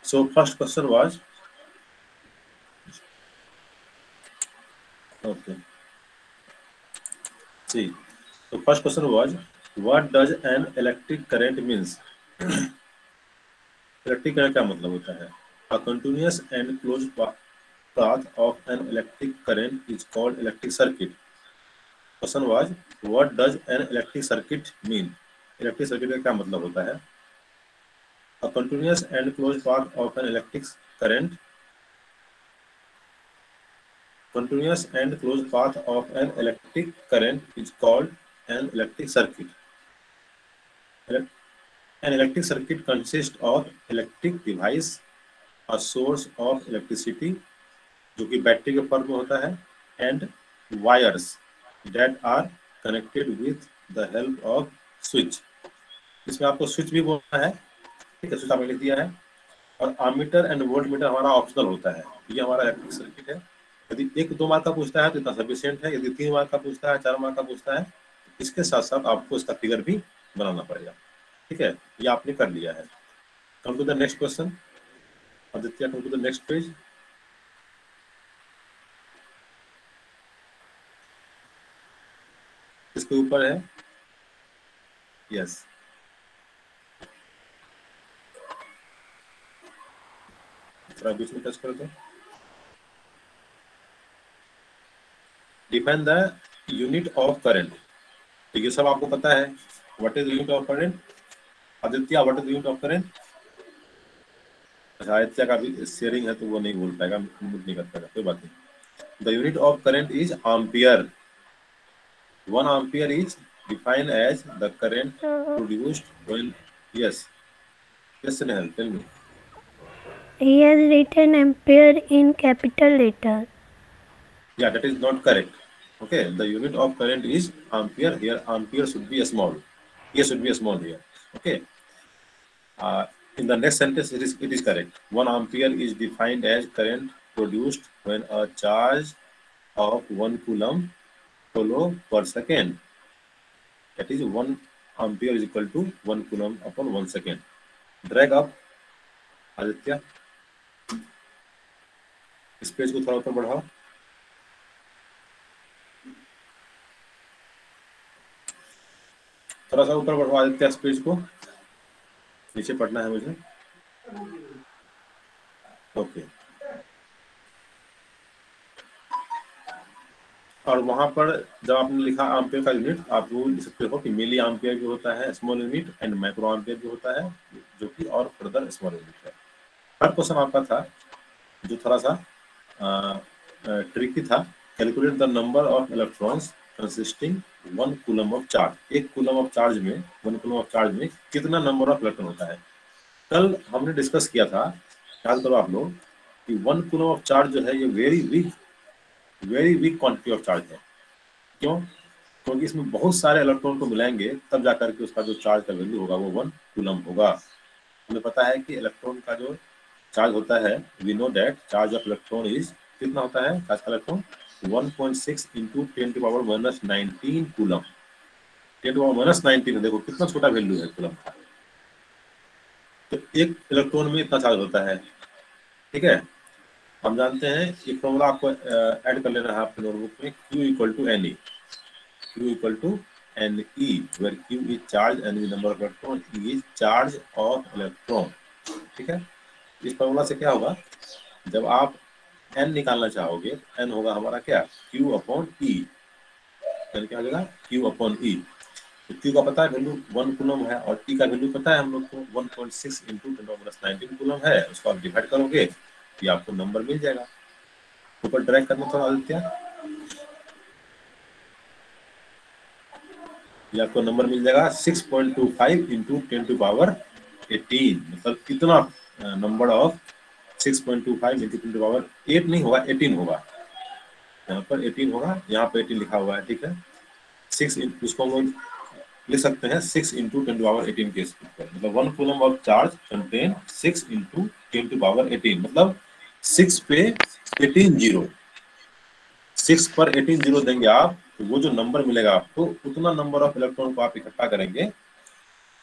So first question was, okay, see, so first question was, what does an electric current means? Electric current क्या मतलब होता है? A continuous and closed path of an electric current is called electric circuit. Question was, what does an electric circuit mean? Electric circuit का क्या मतलब होता है? A continuous and closed path of an electric current. Continuous and closed path of an electric current is called an electric circuit. An electric circuit consists of electric device, a source of electricity, जो कि battery के form में होता है, and wires that are connected with the help of switch. इसमें आपको switch भी बोलना है, ठीक है, स्विच आपने लिख दिया है। और आमीटर एंड वोल्ट मीटर हमारा ऑप्शनल होता है। ये हमारा इलेक्ट्रिक सर्किट है। यदि 1-2 मार्क का पूछता है तो इतना सफिशिएंट है, यदि 3 मार्क का पूछता है, 4 मार्क का पूछता है, इसके साथ साथ आपको इसका फिगर भी बनाना पड़ेगा, ठीक है। ये आपने कर लिया है। Come to the next question. Aditya, come to the next page. इसके ऊपर है, यस, थोड़ा बीच में टच कर दो। Define the unit of current. तो ये सब आपको पता है। What is unit of current? Aditya, what is unit of current? Aditya का भी शेयरिंग है तो वो नहीं बोल पाएगा, म्यूट नहीं कर पाएगा, कोई बात नहीं। The unit of current is ampere. 1 ampere is defined as the current produced when, yes, yes, Nehal, tell me. He has written ampere in capital letter. Yeah, that is not correct. Okay, the unit of current is ampere. Here, ampere should be a small. Here should be a small here. Okay. In the next sentence, it is correct. 1 ampere is defined as current produced when a charge of 1 coulomb follow per second. That is 1 ampere is equal to 1 coulomb upon 1 second. Drag up, Aditya, इस page को थोड़ा ऊपर बढ़ाओ। थोड़ा सा ऊपर बढ़ाओ आदित्य, इस पेज को नीचे पढ़ना है मुझे। ओके। और वहां पर जब आपने लिखा एम्पियर का यूनिट, आप वो लिख सकते हो कि मिली एम्पियर भी होता है small unit, and micro ampere भी होता है, जो कि और फर्दर स्मॉल यूनिट है। हर क्वेश्चन आपका था जो थोड़ा सा ट्रिकी था। Calculate the number of electrons consisting 1 coulomb of charge. 1 coulomb of charge में, 1 कूलम ऑफ चार्ज में कितना नंबर ऑफ इलेक्ट्रॉन होता है? कल हमने डिस्कस किया था, याद करो आप लोग, कि 1 कूलम ऑफ चार्ज जो है ये very weak quantity of charge है। क्यों? क्योंकि इसमें बहुत सारे इलेक्ट्रॉन को मिलाएंगे तब जाकर के उसका जो चार्ज का वैल्यू होगा वो 1 कूलम होगा। हमें पता है कि इलेक्ट्रॉन का जो चार्ज होता है, we know that charge of electron is, कितना होता है चार्ज का इलेक्ट्रॉन? 1.6 × 10⁻⁻19 कूलम। 10⁻�19 है, देखो कितना छोटा वैल्यू है कूलम का। तो एक इलेक्ट्रॉन में इतना चार्ज होता है, ठीक है। हम जानते हैं ये फॉर्मूला आपको ऐड कर लेना है आपके नोटबुक में, Q equal to NE। Q equal to NE, where Q is charge and the number of electron, E is charge of electron, ठीक है। इस फॉर्मूला से क्या होगा, जब आप n निकालना चाहोगे, n होगा हमारा क्या, Q अपॉन E। n क्या हो जाएगा, Q अपॉन E। तो Q का पता है वैल्यू 1 कूलम है, और E का वैल्यू पता है हम लोग को 1.6 × 10⁻19 कूलम है। उसको आप डिवाइड करोगे तो आपको नंबर मिल जाएगा। ऊपर ड्रैग करना थोड़ा आदित्य, ये आपको नंबर मिल जाएगा 6.25 × 10⁻18। मतलब कितना नंबर ऑफ 6.25 × 10⁻8 नहीं होगा, 18 होगा। यहाँ पर 18 होगा, यहाँ पे 18 लिखा हुआ है, ठीक है। 6, उसको हम लिख सकते हैं 6 × 10⁻18 के स्पीड पर। मतलब 1 कूलम ऑफ चार्ज कंटेन 6 × 10⁻18, मतलब 6 पे 18 जीरो, 6 पर 18 जीरो देंगे आप, तो वो जो नंबर मिलेगा आपको, उतना नंबर ऑफ इलेक्ट्रॉन को आप इकट्ठा करेंगे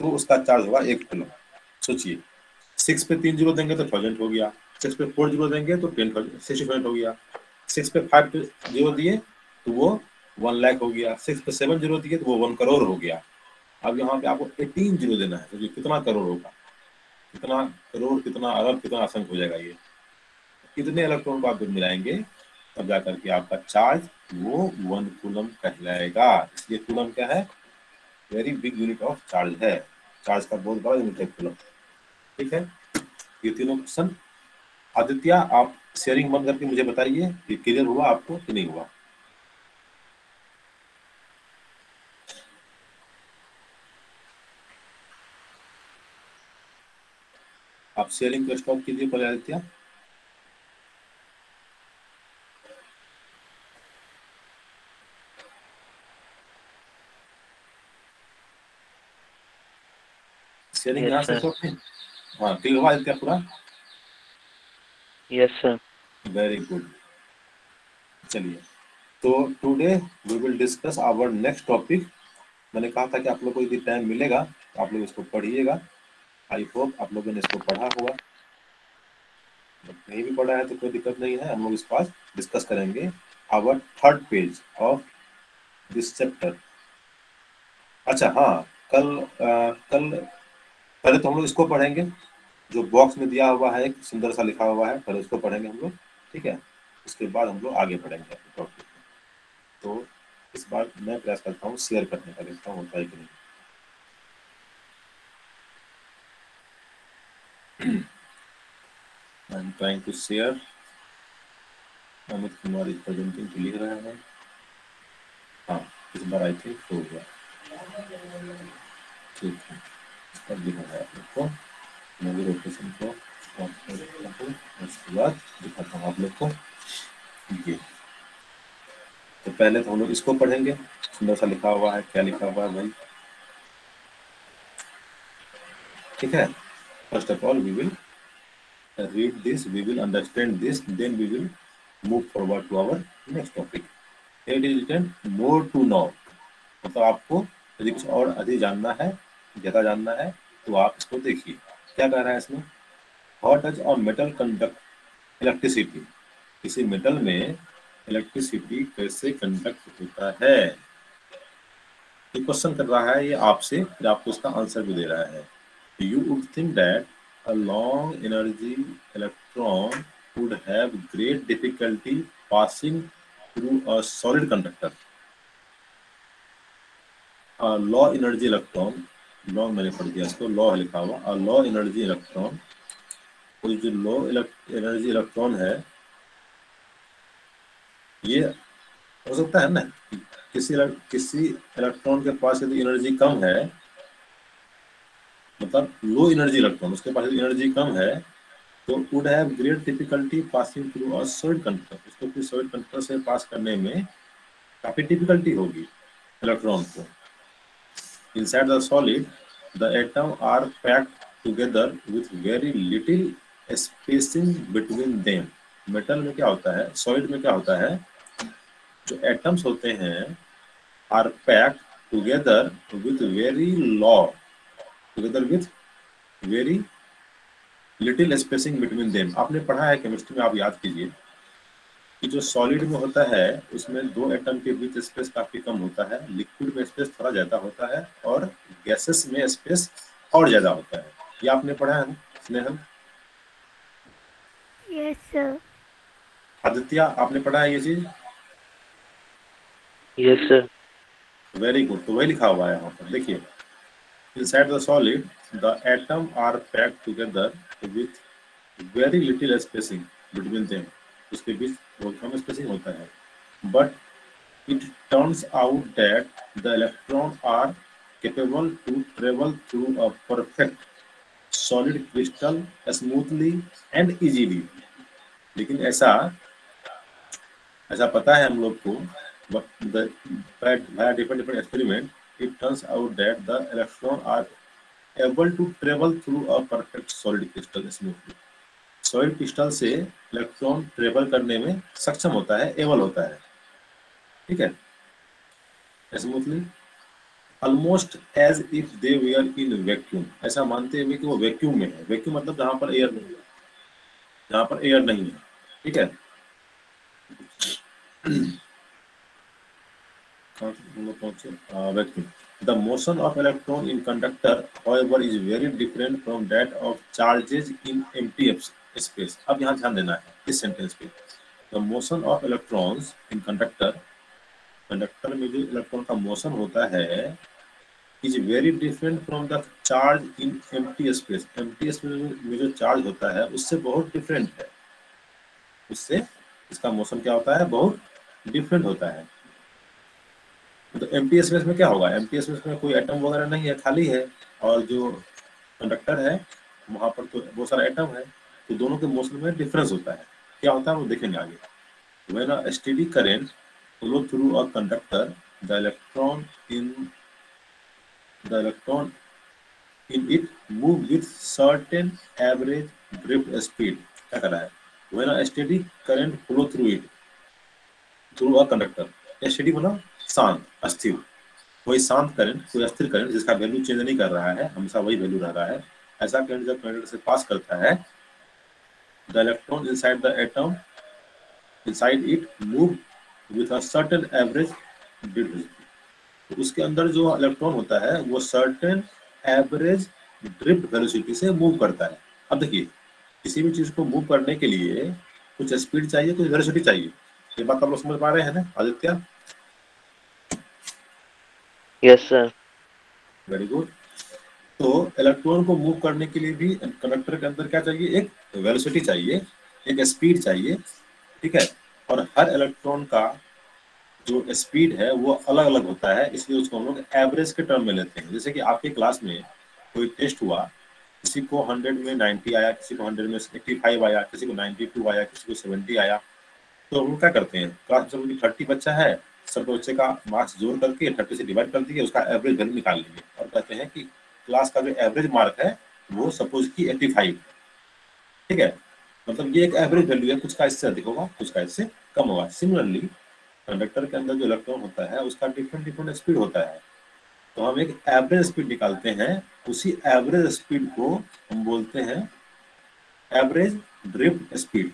तो उसका चार्ज होगा 1 कूलम। सोचिए 6 पे 3 जीरो देंगे तो 1000 हो गया, 6 पे 4 जीरो देंगे तो 10,000 60,000 हो गया, 6 पे 5 जीरो दिए तो वो 1 लाख हो गया, 6 पे 7 जीरो दिए तो वो 1 करोड़ हो गया। अब यहाँ पे आपको 18 जीरो देना है, तो कितना करोड़ होगा, कितना करोड़, कितना अरब, कितना असंख्य हो जाएगा ये। कितने इलेक्ट्रॉन को आप जब मिलाएंगे तब जाकर के आपका चार्ज वो 1 कूलम कहलाएगा। इसलिए कूलम क्या है, very big unit of charge है, चार्ज का बहुत बड़ा यूनिट है कूलम। ठीक है, ये तीनों क्वेश्चन। आदित्य आप शेयरिंग बंद करके मुझे बताइए कि क्लियर हुआ आपको कि नहीं हुआ। आप शेयरिंग को स्टॉप कीजिए पहले आदित्य। शेयरिंग यहाँ यस से सर। स्टॉप नहीं, हाँ क्लियर हुआ आदित्य पूरा। Yes sir. Very good. चलिए, तो today we will discuss our next topic. मैंने कहा था कि आप लोग को यदि टाइम मिलेगा तो आप लोग इसको पढ़िएगा। आई होप आप लोगों ने इसको पढ़ा होगा, नहीं भी पढ़ा है तो कोई दिक्कत नहीं है, हम लोग इसको आज डिस्कस करेंगे। Our third page of this chapter. अच्छा हाँ, कल पहले तो हम लोग इसको पढ़ेंगे, जो बॉक्स में दिया हुआ है एक सुंदर सा लिखा हुआ है, पहले उसको पढ़ेंगे हम लोग, ठीक है। उसके बाद हम लोग आगे बढ़ेंगे अपने टॉपिक में। तो इस बार मैं प्रयास करता हूँ शेयर करने का, देखता हूँ होता है कि नहीं। I am trying to share. Amit Kumar is presenting तो लिख रहे हैं, हाँ इस बार आई थिंक हो गया, ठीक है। इस पर लिखा है आप लोग को, मूवी लोकेशन को उसके बाद दिखाता हूँ आप लोग को ये। तो पहले तो हम लोग इसको पढ़ेंगे, सुंदर सा लिखा हुआ है, क्या लिखा हुआ है भाई, ठीक है। First of all we will read this, we will understand this, then we will move forward to our next topic. It is written more to know, मतलब आपको यदि कुछ और अधिक जानना है, ज्यादा जानना है तो आप इसको देखिए। क्या कह रहा है इसमें, how does a metal conduct electricity, किसी मेटल में इलेक्ट्रिसिटी कैसे कंडक्ट होता है, ये क्वेश्चन कर रहा है ये आपसे, फिर आपको उसका आंसर भी दे रहा है। You would think that a long energy electron would have great difficulty passing through a solid conductor. A low energy electron, law मैंने पढ़ दिया इसको, लॉ लिखा हुआ, a low energy electron, कोई जो लो एनर्जी इलेक्ट्रॉन है, ये हो सकता है ना किसी इलेक्ट्रॉन के पास यदि एनर्जी कम है, मतलब लो एनर्जी इलेक्ट्रॉन, उसके पास यदि एनर्जी कम है तो would have great difficulty passing through a solid conductor, उसको फिर solid conductor से पास करने में काफी डिफिकल्टी होगी इलेक्ट्रॉन को। Inside the solid, the atom are packed together with very little spacing between them. Metal में क्या होता है, सॉलिड में क्या होता है, जो एटम्स होते हैं are packed together with very low, together with very little spacing between them. आपने पढ़ा है केमिस्ट्री में, आप याद कीजिए कि जो सॉलिड में होता है उसमें दो एटम के बीच स्पेस काफी कम होता है, लिक्विड में स्पेस थोड़ा ज्यादा होता है और गैसेस में स्पेस और ज्यादा होता है। ये आपने पढ़ा है ना स्नेहल? Yes, sir. आदित्य आपने पढ़ा है ये चीज? Yes sir. वेरी गुड, तो वही लिखा हुआ है यहाँ पर, देखिए। Inside the solid, the atom are packed together with very little spacing between them. उसके बीच बहुत कम स्पेसिंग होता है। But it turns out that the electrons are capable to travel through a perfect solid crystal smoothly and easily. लेकिन ऐसा पता है हम लोग को, by different experiment, it turns out that the electrons are able to travel through a perfect solid crystal smoothly. Solid crystal से electron travel करने में सक्षम होता है, एबल होता है, ठीक है, smoothly. Almost as if they were in vacuum, ऐसा मानते हुए कि वो वैक्यूम में है। वैक्यूम मतलब जहां पर एयर नहीं है, जहां पर एयर नहीं है, ठीक है। Vacuum. The motion of electron in conductor however is very different from that of charges in empty space। अब यहाँ ध्यान देना है इस सेंटेंस पे। The motion of electrons in conductor, conductor में जो इलेक्ट्रॉन का मोशन होता है is very different from the charge in empty space. Empty space में जो चार्ज होता है उससे बहुत डिफरेंट है, उससे इसका मोशन क्या होता है, बहुत डिफरेंट होता है। तो एम्प्टी स्पेस में क्या होगा, एम्प्टी स्पेस में कोई एटम वगैरह नहीं है, खाली है, और जो कंडक्टर है वहां पर तो बहुत सारा एटम है, तो दोनों के मोशन में डिफरेंस होता है। क्या होता है वो देखेंगे आगे। When a steady current flow through a conductor the electron in the electron in it move with certain average drift speed। क्या कर रहा है, when a steady current flow through it through a conductor। Steady मतलब शांत, अस्थिर, कोई शांत current, कोई अस्थिर करंट जिसका वैल्यू चेंज नहीं कर रहा है, हमेशा वही वैल्यू रह रहा है, ऐसा करंट जब कंडक्टर से पास करता है the electron inside the atom inside it move with a certain average drift. तो उसके अंदर जो इलेक्ट्रॉन होता है वो सर्टेन एवरेज ड्रिफ्ट वेलोसिटी से मूव करता है। अब देखिए किसी भी चीज को मूव करने के लिए कुछ स्पीड चाहिए, कुछ वेलोसिटी चाहिए। ये बात आप लोग समझ पा रहे हैं ना Aditya? Yes sir. Very good. तो इलेक्ट्रॉन को मूव करने के लिए भी कंडक्टर के अंदर क्या चाहिए, एक वेलोसिटी चाहिए, एक स्पीड चाहिए, ठीक है। और हर इलेक्ट्रॉन का जो स्पीड है वो अलग अलग होता है, इसलिए उसको हम लोग एवरेज के टर्म में लेते हैं। जैसे कि आपके क्लास में कोई टेस्ट हुआ, किसी को 100 में 90 आया, किसी को 100 में 85 आया, किसी को 92 आया, किसी को 70 आया, तो हम क्या करते हैं, क्लास में 30 बच्चा है, सब बच्चे का मार्क्स जोड़ करके 30 से डिवाइड कर दिए, उसका एवरेज वैल्यू निकाल लेंगे और कहते हैं कि क्लास का जो एवरेज मार्क है वो सपोज की 85, ठीक है। मतलब ये एक एवरेज वैल्यू है, कुछ का इससे अधिक होगा, कुछ का इससे कम होगा। सिमिलरली कंडक्टर के अंदर जो इलेक्ट्रॉन होता है उसका डिफरेंट डिफरेंट स्पीड होता है, तो हम एक एवरेज स्पीड निकालते हैं, उसी एवरेज स्पीड को हम बोलते हैं एवरेज ड्रिफ्ट स्पीड।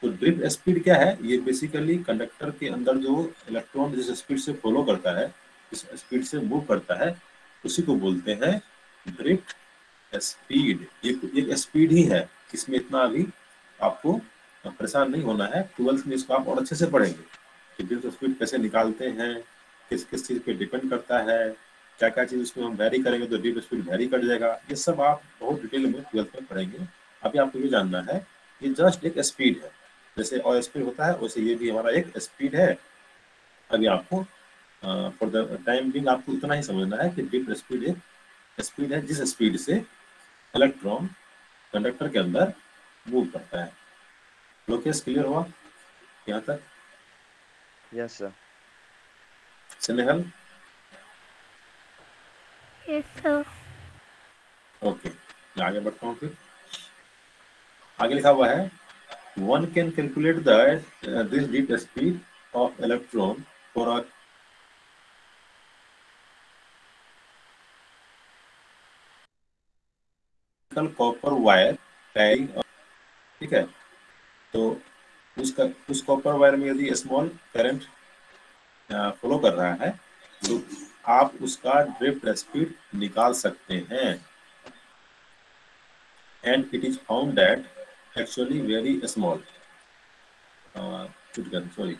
तो ड्रिफ्ट स्पीड क्या है, ये बेसिकली कंडक्टर के अंदर जो इलेक्ट्रॉन जिस स्पीड से फॉलो करता है, जिस स्पीड से मूव करता है, उसी को बोलते हैं ड्रिफ्ट स्पीड। ये एक स्पीड ही है, इसमें इतना अभी आपको परेशान नहीं होना है, 12th में इसको आप और अच्छे से पढ़ेंगे कि ड्रिफ्ट स्पीड कैसे निकालते हैं, किस किस चीज पे डिपेंड करता है, क्या क्या चीज उसमें हम वेरी करेंगे तो ड्रिफ्ट स्पीड वेरी कर जाएगा। ये सब आप बहुत डिटेल में 12th में पढ़ेंगे। अभी आपको ये जानना है ये जस्ट एक स्पीड है, जैसे और स्पीड होता है वैसे ये भी हमारा एक स्पीड है। अभी आपको फॉर द टाइम बिंग आपको इतना ही समझना है कि ड्रिफ्ट स्पीड एक स्पीड है जिस स्पीड से इलेक्ट्रॉन कंडक्टर के अंदर मूव करता है। लोकेश क्लियर हुआ यहाँ तक? Yes sir. Snehal? Yes, sir. Okay, मैं आगे बढ़ता हूँ फिर। आगे लिखा हुआ है one can calculate this drift speed of electron for a copper wire carrying a, ठीक है। तो उस कॉपर वायर में यदि स्मॉल करंट फ्लो कर रहा है तो आप उसका ड्रिफ्ट स्पीड निकाल सकते हैं। And it is found that actually very small, sorry,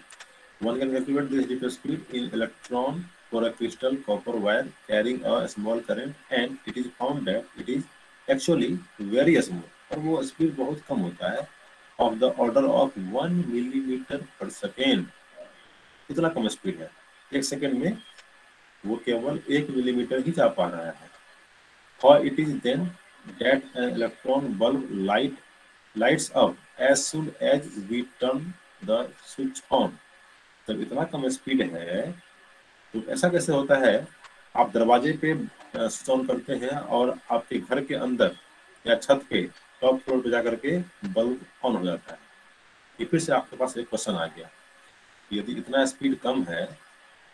one can calculate this drift speed in electron for a crystal copper wire carrying a small current and it is found that it is actually very small, और वो speed बहुत कम होता है, of the order of 1 millimeter per second। कितना कम speed है, एक second में वो केवल 1 मिलीमीटर ही जा पा रहा है। For it is then that an electron bulb lights up as soon as we turn the switch on। जब इतना कम स्पीड है तो ऐसा कैसे होता है, आप दरवाजे पे स्विच ऑन करते हैं और आपके घर के अंदर या छत पे टॉप फ्लोर पे जाकर के बल्ब ऑन हो जाता है। ये फिर से आपके पास एक क्वेश्चन आ गया, यदि इतना स्पीड कम है,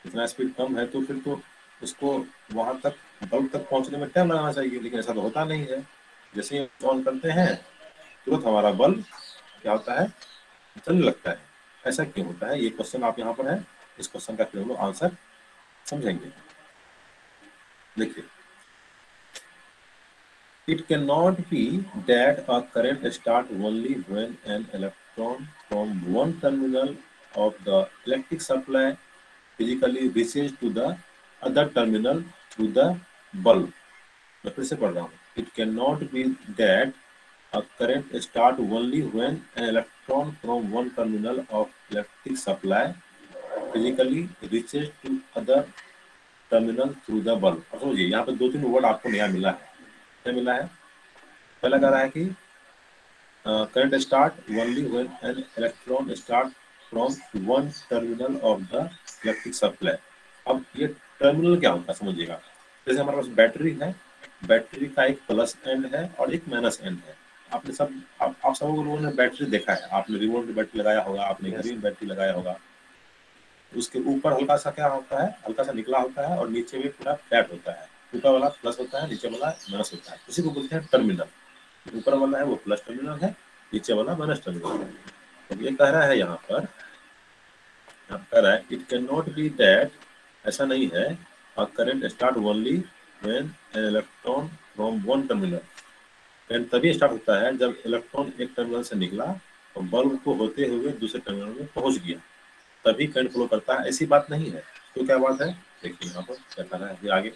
इतना स्पीड कम है तो फिर तो उसको वहां तक बल्ब तक पहुंचने में टाइम लगाना चाहिए, लेकिन ऐसा तो होता नहीं है। जैसे ही ऑन करते हैं तुरंत हमारा बल्ब क्या होता है, जलने लगता है। ऐसा क्यों होता है, ये क्वेश्चन आप यहाँ पर है, इस क्वेश्चन का फिर हम लोग आंसर समझेंगे। देखिए, it cannot be that a current start only when an electron from one terminal of the electric supply physically reaches to the other terminal through the bulb। मैं फिर से पढ़ रहा हूँ। It cannot be that a current start only when an electron from one terminal of electric supply physically reaches to other terminal through the bulb। अब समझिए, यहाँ पे दो तीन वर्ड आपको नया मिला है। क्या मिला है? पहला कह रहा है कि current start only when an electron start from one terminal of the electric supply। अब ये टर्मिनल क्या होता है समझिएगा। जैसे हमारे पास बैटरी है, बैटरी का एक प्लस एंड है और एक माइनस एंड है। आपने आप सब लोगों ने बैटरी देखा है, आपने रिमोट में बैटरी लगाया होगा, आपने Yes, घड़ी में sir. बैटरी लगाया होगा। उसके ऊपर हल्का सा क्या होता है, हल्का सा निकला होता है, और नीचे में पूरा फ्लैट होता है। ऊपर वाला प्लस होता है, नीचे वाला माइनस होता है, उसी को बोलते हैं टर्मिनल। ऊपर वाला है वो प्लस टर्मिनल है, नीचे वाला माइनस टर्मिनल है। तो ये कह रहा है यहाँ पर, कह रहा है it can not be that, ऐसा नहीं है, a current start only when an electron from one terminal. Current तभी स्टार्ट होता है जब इलेक्ट्रॉन एक टर्मिनल से निकला और बल्ब को होते हुए दूसरे टर्मिनल में पहुंच गया, तभी करंट फ्लो करता है। ऐसी बात नहीं है। तो क्या बात है, देखिए यहाँ पर क्या कह रहा है फिर आगे।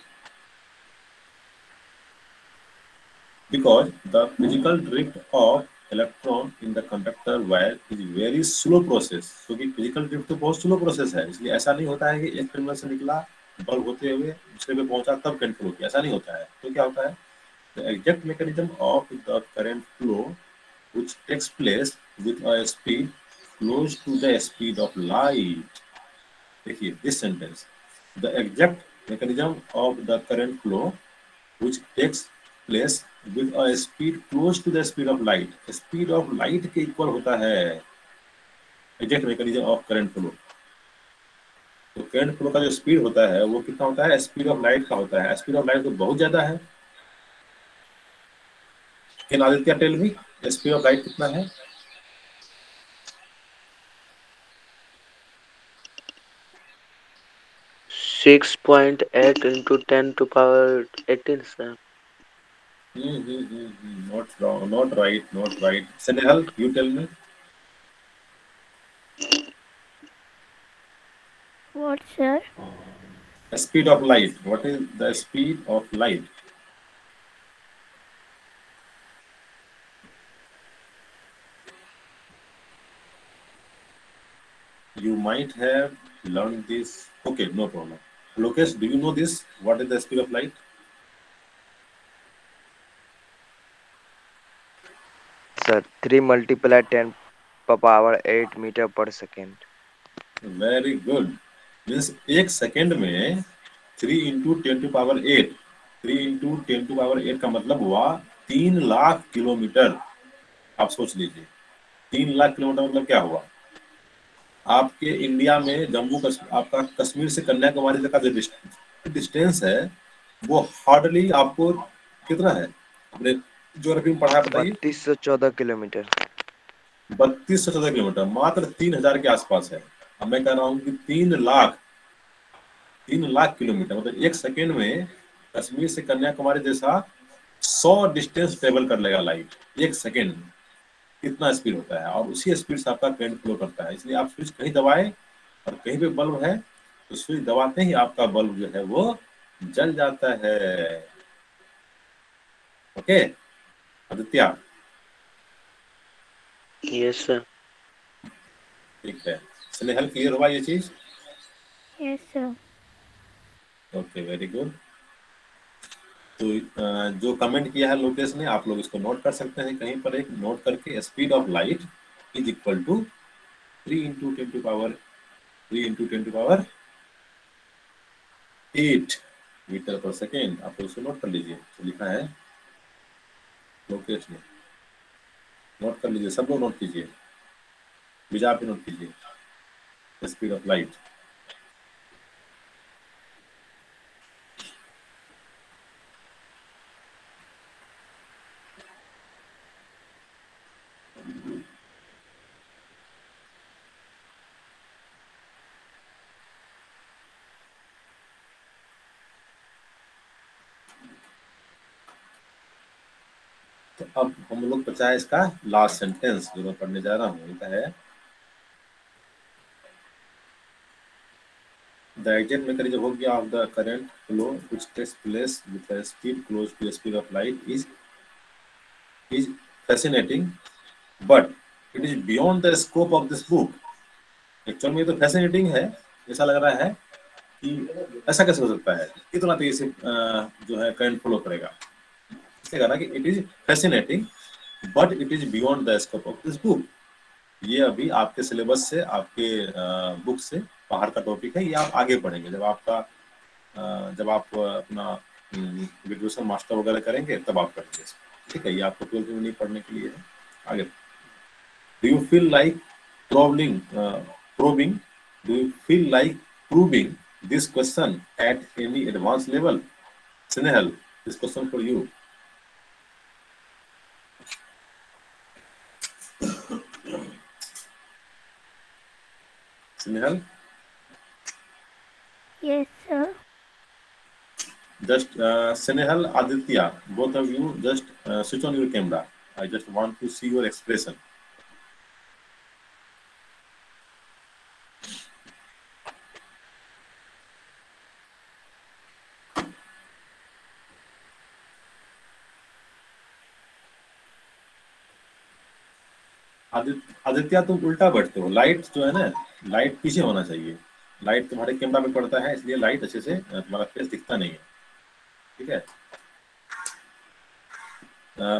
Because the physical drift of electron in the conductor wire is very slow process। क्योंकि फिजिकल ड्रिफ्ट तो बहुत स्लो प्रोसेस है, इसलिए ऐसा नहीं होता है कि एक टर्मिनल से निकला, बल्ब होते हुए दूसरे पे पहुंचा तब करंट फ्लो किया, ऐसा नहीं होता है। तो क्या होता है, the exact mechanism of the current flow which takes place with a speed close to the speed of light। देखिए this sentence, the exact mechanism of the current flow which takes place with a speed close to the speed of light। Speed of light के equal होता है exact mechanism of current flow. तो current flow का जो speed होता है वो कितना होता है, स्पीड ऑफ लाइट का होता है। स्पीड ऑफ लाइट तो बहुत ज्यादा है। Can Aditya tell me speed of light कितना है? 6.8 into 10 to power 18, sir. Not wrong, not right, not right। Snehal, you tell me What, sir? speed of light, what is the speed of light? You might have learned this, okay, no problem। Lokesh, do you know this, what is the speed of light? Sir, 3 multiplied 10 power 8 meter per second. Very good. Means एक second में 3 × 10⁸, 3 × 10⁸ का मतलब हुआ 3 lakh kilometre. आप सोच लीजिए 3 lakh kilometre मतलब क्या हुआ। आपके इंडिया में जम्मू कश्मीर, आपका कश्मीर से कन्याकुमारी तक का जो डिस्टेंस है वो हार्डली आपको कितना है, अपने ज्योग्राफी में पढ़ा है बताइए। 3214 किलोमीटर। 3214 किलोमीटर मात्र 3000 के आसपास है। अब मैं कह रहा हूँ कि 3 लाख किलोमीटर मतलब एक सेकेंड में कश्मीर से कन्याकुमारी जैसा 100 डिस्टेंस ट्रेवल कर लेगा लाइट एक सेकेंड में। कितना स्पीड होता है, और उसी स्पीड से आपका करंट फ्लो करता है। इसलिए आप स्विच कहीं दबाए और कहीं पे बल्ब है तो स्विच दबाते ही आपका बल्ब जो है वो जल जाता है। Okay Aditya, Yes, sir. ठीक है। स्नेहल क्लियर हुआ ये चीज? Yes, sir. Okay very good. तो जो कमेंट किया है लोकेश ने, आप लोग इसको नोट कर सकते हैं कहीं पर, एक नोट करके, speed of light is equal to 3 × 10⁸ 8 meter पर सेकेंड। आप लोग इसको नोट कर लीजिए, तो लिखा है लोकेश ने, नोट कर लीजिए, सब लोग नोट कीजिए, विजा पे नोट कीजिए स्पीड ऑफ लाइट। तो अब हम लोग बचा है इसका लास्ट सेंटेंस जो मैं पढ़ने जा रहा हूँ। ये है the exact mechanism of the current flow which takes place with a speed close to the speed of light is fascinating, but it is beyond the scope of this book. Actual में ये तो fascinating है, ऐसा लग रहा है कि ऐसा कैसे हो सकता है, इतना तेजी से जो है करंट फ्लो करेगा। इसलिए कहा ना कि it is fascinating but it is beyond the scope of this book. ये अभी आपके सिलेबस से, आपके बुक से बाहर का टॉपिक है, ये आप आगे पढ़ेंगे जब आपका जब आप अपना ग्रेजुएशन मास्टर वगैरह करेंगे तब आप पढ़ेंगे। ठीक है, ये आपको 12th में नहीं पढ़ने के लिए है। आगे, do you feel like probing do you feel like proving this question at any advanced level? Snehal, this question for you. Snehal, Yes, sir. just Snehal, Aditya, both of you just switch on your camera. I just want to see your expression. Aditya तुम उल्टा बैठते हो, light जो है ना, light पीछे होना चाहिए। लाइट तुम्हारे कैमरा में पड़ता है, इसलिए लाइट अच्छे से तुम्हारा फेस दिखता नहीं है। ठीक है,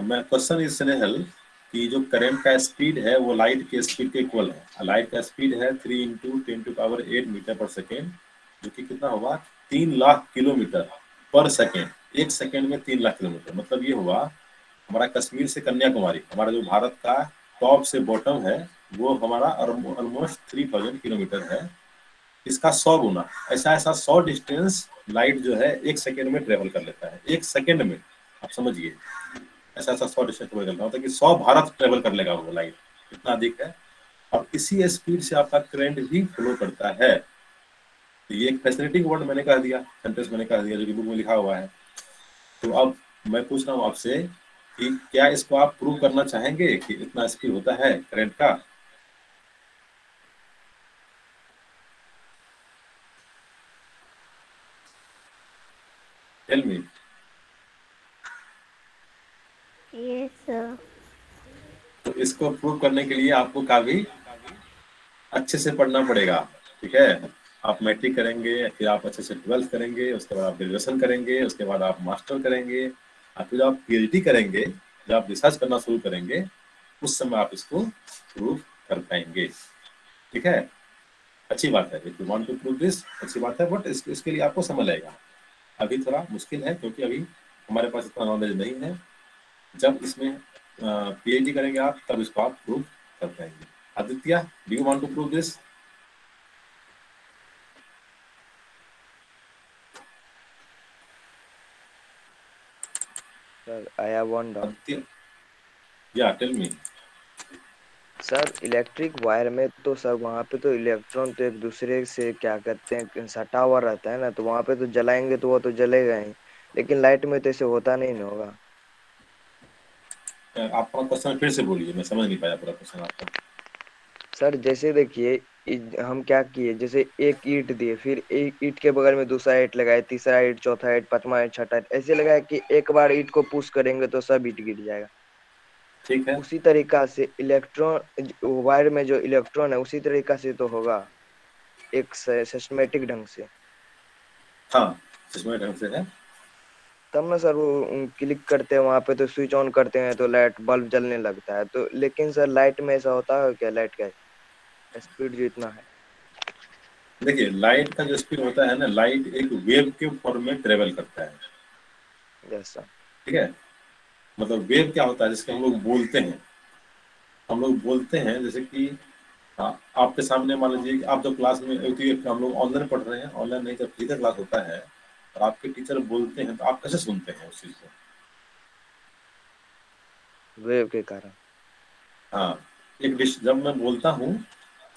मैं क्वेश्चन इज स्नेहल कि जो करंट का स्पीड है वो लाइट के स्पीड के इक्वल है। लाइट का स्पीड है 3 × 10⁸ मीटर पर सेकेंड, जो कि कितना होगा 3 लाख किलोमीटर पर सेकेंड। एक सेकेंड में 3 लाख किलोमीटर, मतलब ये हुआ हमारा कश्मीर से कन्याकुमारी, हमारा जो भारत का टॉप से बॉटम है वो हमारा ऑलमोस्ट 3000 किलोमीटर है। इसका 100 गुना, ऐसा 100 डिस्टेंस लाइट जो है एक सेकेंड में ट्रेवल कर लेता है। एक सेकेंड में, आप समझिए, ऐसा 100 डिस्टेंस ट्रेवल करना होता है कि 100 भारत ट्रेवल कर लेगा वो लाइट, इतना अधिक है। और इसी स्पीड से आपका करंट भी फ्लो करता है। तो ये एक फैसिनेटिंग वर्ड मैंने कह दिया, सेंटेंस मैंने कह दिया जो कि बुक में लिखा हुआ है। तो अब मैं पूछ रहा हूँ आपसे कि क्या इसको आप प्रूव करना चाहेंगे कि इतना स्पीड होता है करंट का? Tell me. Yes, sir. तो इसको प्रूव करने के लिए आपको काफी अच्छे से पढ़ना पड़ेगा। ठीक है, आप मैट्रिक करेंगे, फिर आप अच्छे से 12th करेंगे, उसके बाद आप ग्रेजुएशन करेंगे, उसके बाद आप मास्टर करेंगे, और फिर आप पीएचडी करेंगे। जब आप रिसर्च करना शुरू करेंगे उस समय आप इसको प्रूव कर पाएंगे। ठीक है, अच्छी बात है। If you want to prove this, अच्छी बात है, बट इसके लिए आपको समय लगेगा। अभी थोड़ा मुश्किल है क्योंकि अभी हमारे पास इतना नॉलेज नहीं है। जब इसमें पीएचडी करेंगे आप, तब इसको आप प्रूव कर पाएंगे। Aditya, do you want to prove this? Sir, I have one doubt. Aditya, yeah tell me. Sir electric wire में तो सर वहाँ पे तो इलेक्ट्रॉन तो एक दूसरे से क्या कहते हैं सटा हुआ रहता है ना, तो वहाँ पे तो जलाएंगे तो वो तो जलेगा ही, लेकिन लाइट में तो ऐसे होता नहीं ना होगा। आपका क्वेश्चन फिर से बोलिए, मैं समझ नहीं पाया पूरा क्वेश्चन आपका। सर जैसे देखिए हम क्या किए, जैसे एक ईंट दिए, फिर एक ईंट के बगल में दूसरा ईंट लगाए, तीसरा ईंट, चौथा ईंट, पांचवा ईंट, छठा ईंट, ऐसे लगाया कि एक बार ईंट को पुश करेंगे तो सब ईंट गिर जाएगा। ठीक है, उसी तरीका से इलेक्ट्रॉन वायर में जो इलेक्ट्रॉन है उसी तरीका से तो होगा, एक सिस्टमेटिक ढंग से। हाँ, इसमें ढंग से है। तब ना सर वो क्लिक करते हैं वहां पे तो स्विच ऑन करते हैं तो लाइट बल्ब जलने लगता है। तो लेकिन सर लाइट में ऐसा होता है क्या? लाइट का स्पीड जो इतना है। देखिए, लाइट का जो स्पीड होता है ना, लाइट एक वेव के फॉर्म में ट्रेवल करता है। जैसा ठीक है, मतलब वेव क्या होता है, जिसके हम लोग बोलते हैं, हम लोग बोलते हैं जैसे कि आपके सामने मान लीजिए कि आप जब क्लास में, हम लोग ऑनलाइन पढ़ रहे हैं, ऑनलाइन नहीं, जब फिजिकल क्लास होता है और आपके टीचर बोलते हैं तो आप कैसे सुनते हैं उस चीज को? वेव के कारण। हाँ, एक डिश जब मैं बोलता हूँ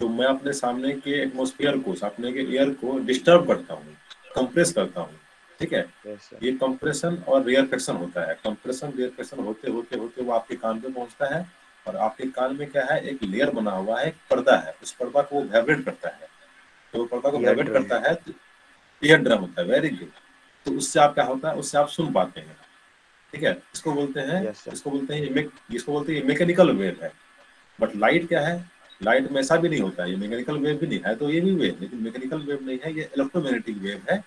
तो मैं अपने सामने के एटमॉस्फेयर को, सामने के एयर को डिस्टर्ब करता हूँ, कंप्रेस करता हूँ। ठीक है। Yes sir. ये कंप्रेशन और रेयरफेक्शन होता है। कंप्रेशन रेयरफेक्शन होते होते होते वो आपके कान पे पहुंचता है, और आपके कान में क्या है, एक लेयर बना हुआ है, एक पर्दा है, उस पर्दा को वो वाइब्रेट करता है। तो वो पर्दा को ईयर वाइब्रेट ड्रम। करता है तो ईयर ड्रम होता है। Very good. तो उससे आप क्या होता है, उससे आप सुन पाते हैं। ठीक है। इसको बोलते हैं, यस सर। इसको बोलते हैं ये मैकेनिकल वेव है। बट लाइट क्या है, लाइट में ऐसा भी नहीं होता है, ये मैकेनिकल वेव भी नहीं है, तो ये भी वेव, लेकिन मैकेनिकल वेव नहीं है, ये इलेक्ट्रोमैग्नेटिक वेव है।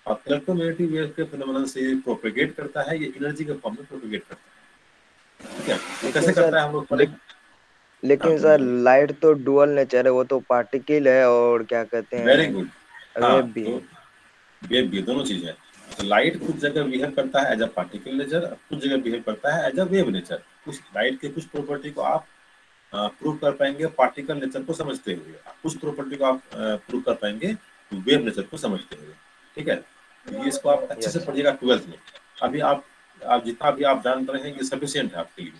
और इलेक्ट्रोमैग्नेटिक वेव के फिनोमेनन से ये प्रोपेगेट करता है, ये एनर्जी के फॉर्म में प्रोपेगेट करता है। ठीक है। वो लेकिन कैसे सर करता है हम लोग ले, पढ़े। हाँ लेकिन सर बोलिए। लाइट तो डुअल नेचर है, वो तो पार्टिकल है और क्या कहते वेरी हैं गुड। हाँ, वेव भी तो है। वेव भी, दोनों चीज है। तो लाइट कुछ जगह बिहेव करता है एज अ पार्टिकल नेचर, कुछ जगह बिहेव करता है एज अ वेव नेचर। कुछ लाइट के कुछ प्रॉपर्टी को आप प्रूव कर पाएंगे पार्टिकल नेचर को समझते हुए, कुछ प्रॉपर्टी को आप प्रूव कर पाएंगे वेव नेचर को समझते हुए। ठीक है। तो ये इसको आप अच्छे से यस। पढ़िएगा 12th में। अभी आप जितना भी आप जान रहे हैं ये सफिशियंट है आपके लिए,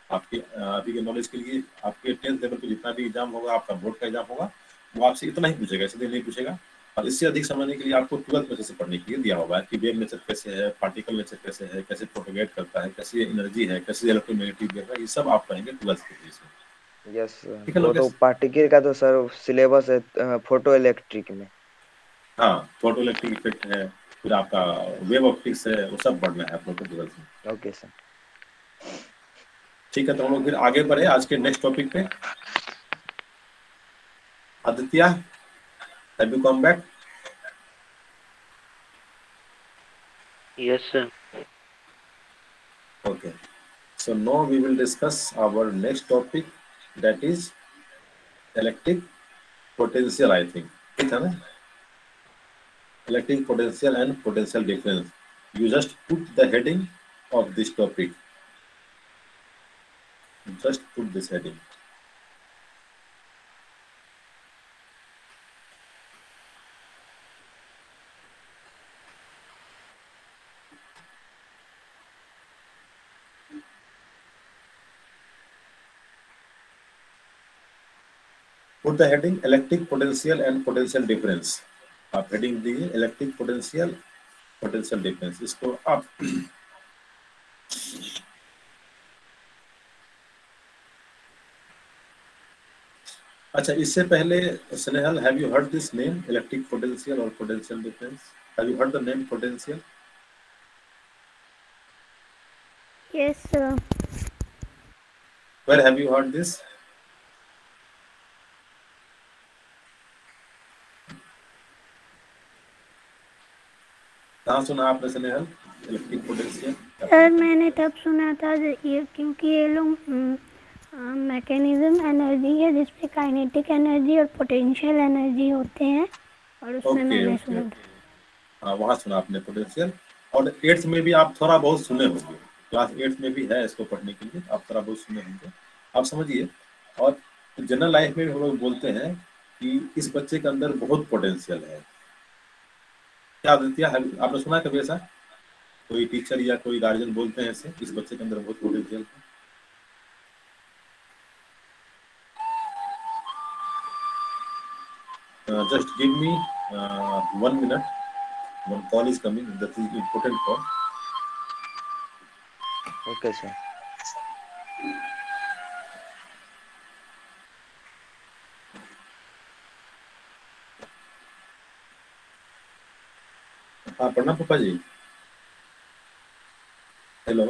आपके अभी के नॉलेज के लिए। आपके 10th लेवल पे जितना भी एग्जाम होगा, आपका बोर्ड का एग्जाम होगा, वो आपसे इतना ही पूछेगा, इसलिए नहीं पूछेगा। और इससे अधिक समझने के लिए आपको 12th में से पढ़ने के लिए दिया होगा कि वेव नेचर कैसे है, पार्टिकल नेचर कैसे है, कैसे प्रोपेगेट करता है, कैसी एनर्जी है, कैसी इलेक्ट्रोमैग्नेटिक वेव है, ये सब आप पढ़ेंगे 12th के बेस में। यस। ठीक है वो तो लोकेश। पार्टिकल का तो सर सिलेबस है फोटो इलेक्ट्रिक में। हाँ, फोटो इलेक्ट्रिक इफेक्ट है, फिर आपका वेव ऑप्टिक्स है, वो सब पढ़ना है आप लोग को 12th में। Okay sir. ठीक है, तो हम लोग फिर आगे बढ़े आज के नेक्स्ट टॉपिक पे। Aditya, have you come back. Yes, sir. Okay, so now we will discuss our next topic, that is electric potential, I think. ठीक है ना, electric potential and potential difference. You just put the heading of this topic. Just put this heading. Put the heading electric potential and potential difference. आप heading दीजिए electric potential potential difference, इसको आप। अच्छा, इससे पहले Snehal, have you heard this name electric potential और potential difference? Have you heard the name potential? Yes, sir. Where have you heard this? कहाँ सुना आपने स्नेहल इलेक्ट्रिक पोटेंशियल? सर मैंने तब सुना था ये, क्योंकि ये लोग मैकेनिज्म एनर्जी है जिसमें काइनेटिक एनर्जी और पोटेंशियल एनर्जी होते हैं, और उसमें ओके मैंने ओके सुना ओके, था। हाँ वहाँ सुना आपने पोटेंशियल। और 8th में भी आप थोड़ा बहुत सुने होंगे, क्लास 8th में भी है इसको पढ़ने के लिए, आप थोड़ा बहुत सुने होंगे, आप समझिए। और जनरल लाइफ में भी हम लोग बोलते हैं कि इस बच्चे के अंदर बहुत पोटेंशियल है। क्या आदित्य, आपने सुना कभी ऐसा? कोई टीचर या कोई गार्जियन बोलते हैं ऐसे, इस बच्चे के अंदर बहुत पोटेंशियल है? Just give me 1 minute, one call is coming, that is important call. Okay sir. हाँ प्रणाम पापा जी। हेलो।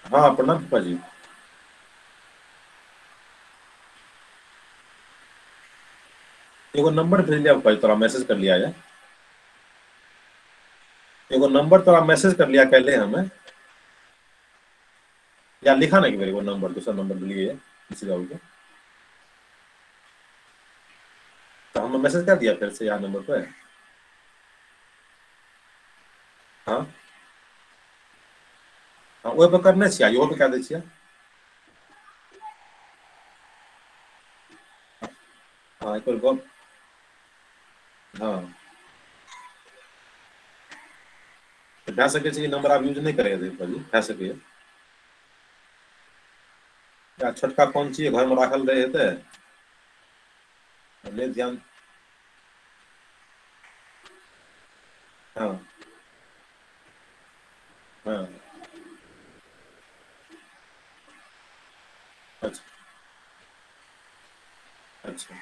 हाँ प्रणाम पापा जी। एगो नंबर भेज लिया पापा जी, तोरा मैसेज कर लिया है। एगो नंबर तोरा मैसेज कर लिया कहले हमें, या लिखा ना कि मेरे को नंबर, दूसरा नंबर लिए किसी का होगा, तो हमने मैसेज कर दिया फिर से यहाँ नंबर पे। हाँ हाँ, ओहि पर करने छियै, ओहि पर क्या दै छियै। हाँ एक बार गप। हाँ, तो भए सकै छै कि नंबर आप यूज नहीं करेंगे पापा जी, भए सकैए। या छोटका फोन छियै, घर में राखल रहे हेतै, नहीं ध्यान। हाँ हाँ। अच्छा अच्छा,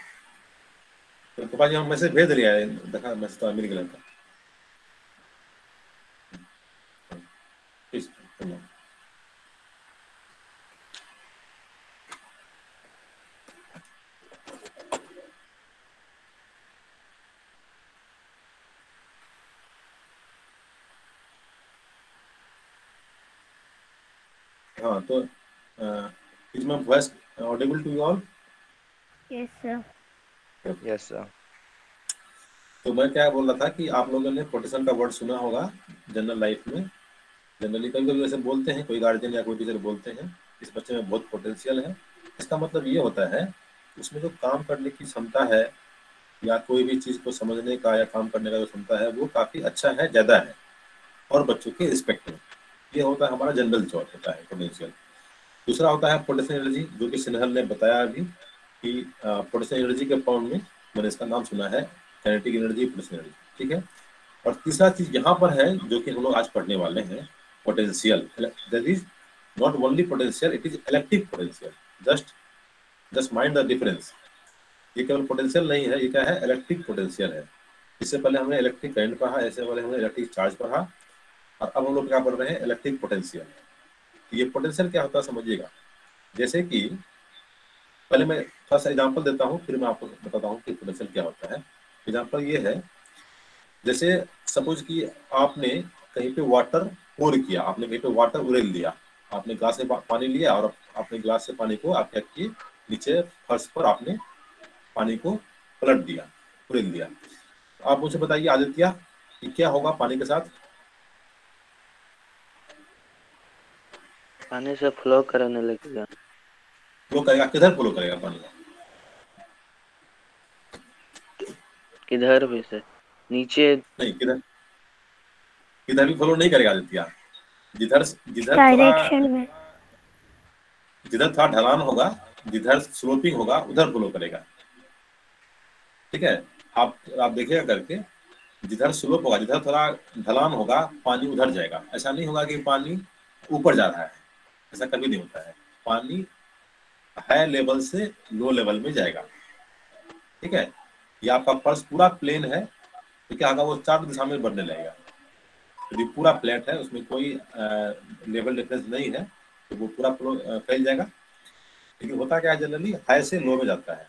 तो कृपा जी हम मैसेज भेज दिया है, देखा मैसेज तो मिल गया था। हाँ, ठीक है, धन्यवाद। हाँ तो is my voice audible to you all? Yes sir. Yes sir. तो मैं क्या बोल रहा था कि आप लोगों ने पोटेंशियल का वर्ड सुना होगा जनरल लाइफ में। जनरली कभी कभी वैसे बोलते हैं, कोई गार्जियन या कोई टीचर बोलते हैं इस बच्चे में बहुत पोटेंशियल है। इसका मतलब ये होता है उसमें जो काम करने की क्षमता है या कोई भी चीज को समझने का या काम करने का जो क्षमता है वो काफी अच्छा है, ज्यादा है और बच्चों के रिस्पेक्ट में। ये होता है हमारा जनरल चॉइस होता है पोटेंशियल। दूसरा होता है पोटेंशियल एनर्जी, जो कि सिन्हल ने बताया अभी कि पोटेंशियल एनर्जी के फॉर्म में मैंने इसका नाम सुना है काइनेटिक एनर्जी, पोटेंशियल एनर्जी, ठीक है। और तीसरा चीज यहाँ पर है जो कि हम लोग आज पढ़ने वाले हैं, potential. That is not only potential, it is electric potential. Just just mind the difference. ये केवल पोटेंशियल नहीं है, ये क्या है, इलेक्ट्रिक पोटेंशियल है। इससे पहले हमने इलेक्ट्रिक करंट पढ़ा, ऐसे पहले हमने इलेक्ट्रिक चार्ज पढ़ा, और अब हम लोग क्या पढ़ रहे हैं, इलेक्ट्रिक पोटेंशियल। ये पोटेंशियल क्या होता है समझिएगा। जैसे कि पहले मैं थोड़ा सा एग्जांपल देता हूँ, फिर मैं आपको बताता हूँ कि पोटेंशियल क्या होता है। एग्जांपल ये है, जैसे सपोज कि आपने कहीं पे वाटर पोर किया, आपने कहीं पे वाटर उड़ेल दिया। आपने ग्लास से पानी लिया और आपने ग्लास से पानी को आप क्या किए, नीचे फर्श पर आपने पानी को पलट दिया, उड़ेल दिया। आप मुझे बताइए आदित्य कि क्या होगा पानी के साथ? पानी से फ्लो करने लगेगा। वो करेगा किधर फ्लो करेगा पानी? किधर भी से नीचे। नहीं, किधर किधर भी फ्लो नहीं करेगा आदित्य। जिधर जिधर थोड़ा डायरेक्शन में। जिधर थोड़ा ढलान होगा, जिधर स्लोपिंग होगा उधर फ्लो करेगा, ठीक है। आप देखिएगा करके, जिधर स्लोप होगा, जिधर थोड़ा ढलान होगा, पानी उधर जाएगा। ऐसा नहीं होगा कि पानी ऊपर जा रहा है, ऐसा कभी नहीं होता है। पानी हाई लेवल से लो लेवल में जाएगा, ठीक है। ये आपका फर्श पूरा प्लेन है तो क्या होगा, वो चार दिशा में बढ़ने लगेगा। यदि पूरा फ्लैट है, उसमें कोई लेवल डिफरेंस नहीं है, तो वो पूरा फैल जाएगा। लेकिन होता क्या है, जनरली हाई से लो में जाता है।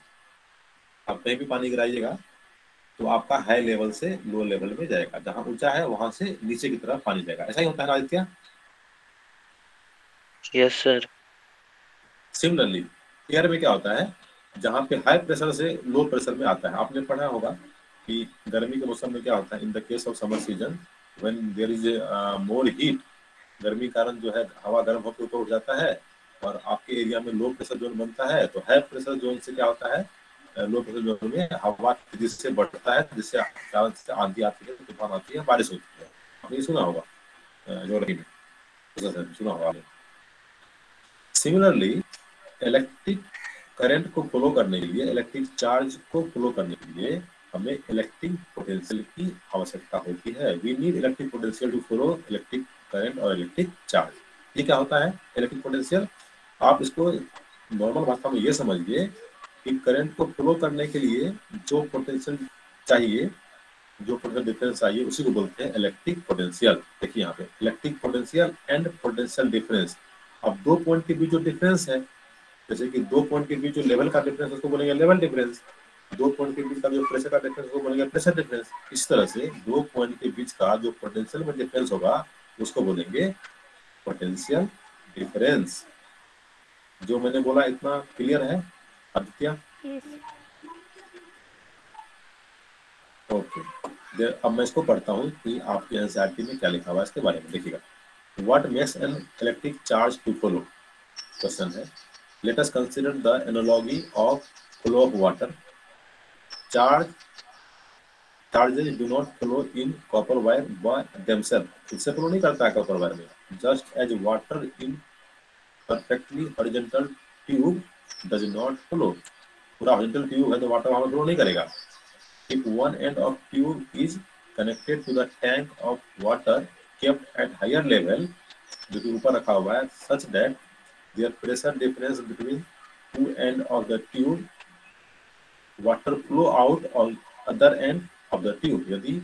आप कहीं भी पानी गिराइएगा तो आपका हाई लेवल से लो लेवल में जाएगा, जहाँ ऊंचा है वहां से नीचे की तरफ पानी जाएगा। ऐसा ही होता है ना Aditya? Yes sir. Similarly air में क्या होता है, जहाँ पे हाई प्रेशर से लो प्रेशर में आता है। आपने पढ़ा होगा कि गर्मी के मौसम में क्या होता है, in the case of summer season when there is more heat, गर्मी के कारण जो है हवा गर्म होकर ऊपर उठ जाता है और आपके एरिया में लो प्रेशर जोन बनता है। तो हाई प्रेशर जोन से क्या होता है, लो प्रेशर जोन में हवा तेजी से बढ़ता है, जिससे आंधी आती है, तूफान आती है, बारिश होती है। आपने सुना होगा ज्योग्राफी में, सुना होगा। सिमिलरली इलेक्ट्रिक करंट को फ्लो करने के लिए, इलेक्ट्रिक चार्ज को फ्लो करने के लिए हमें इलेक्ट्रिक पोटेंशियल की आवश्यकता होती है। We need electric potential to flow electric current और इलेक्ट्रिक चार्ज। ये क्या होता है इलेक्ट्रिक पोटेंशियल? आप इसको नॉर्मल भाषा में ये समझिए कि करंट को फ्लो करने के लिए जो पोटेंशियल चाहिए, जो पोटेंशियल डिफरेंस चाहिए, उसी को बोलते हैं इलेक्ट्रिक पोटेंशियल। देखिए यहाँ पे electric potential and potential difference. अब दो पॉइंट के बीच जो डिफरेंस है, जैसे कि दो पॉइंट के बीच जो लेवल का डिफरेंस उसको बोलेंगे लेवल डिफरेंस, दो पॉइंट के बीच का जो प्रेशर का डिफरेंस उसको बोलेंगे प्रेशर डिफरेंस। इस तरह से दो पॉइंट के बीच का जो पोटेंशियल में डिफरेंस होगा उसको बोलेंगे पोटेंशियल डिफरेंस। जो मैंने बोला इतना क्लियर है आदित्य? यस। ओके, अब मैं इसको पढ़ता हूँ कि आपके एनसीईआरटी में क्या लिखा हुआ है इसके बारे में। देखिएगा, what makes an electric charge to flow, question है। Let us consider the analogy of flow of water. Charges do not flow in copper wire by themselves. इससे फ्लो नहीं करता है कॉपर वायर में। Just as water in perfectly horizontal tube does not flow. पूरा horizontal tube है तो water वहां flow नहीं करेगा। If one end of tube is connected to the tank of water kept at higher level, जो कि ऊपर रखा हुआ है, such that their pressure difference between two end of the tube, water flow out on other end of the tube. यदि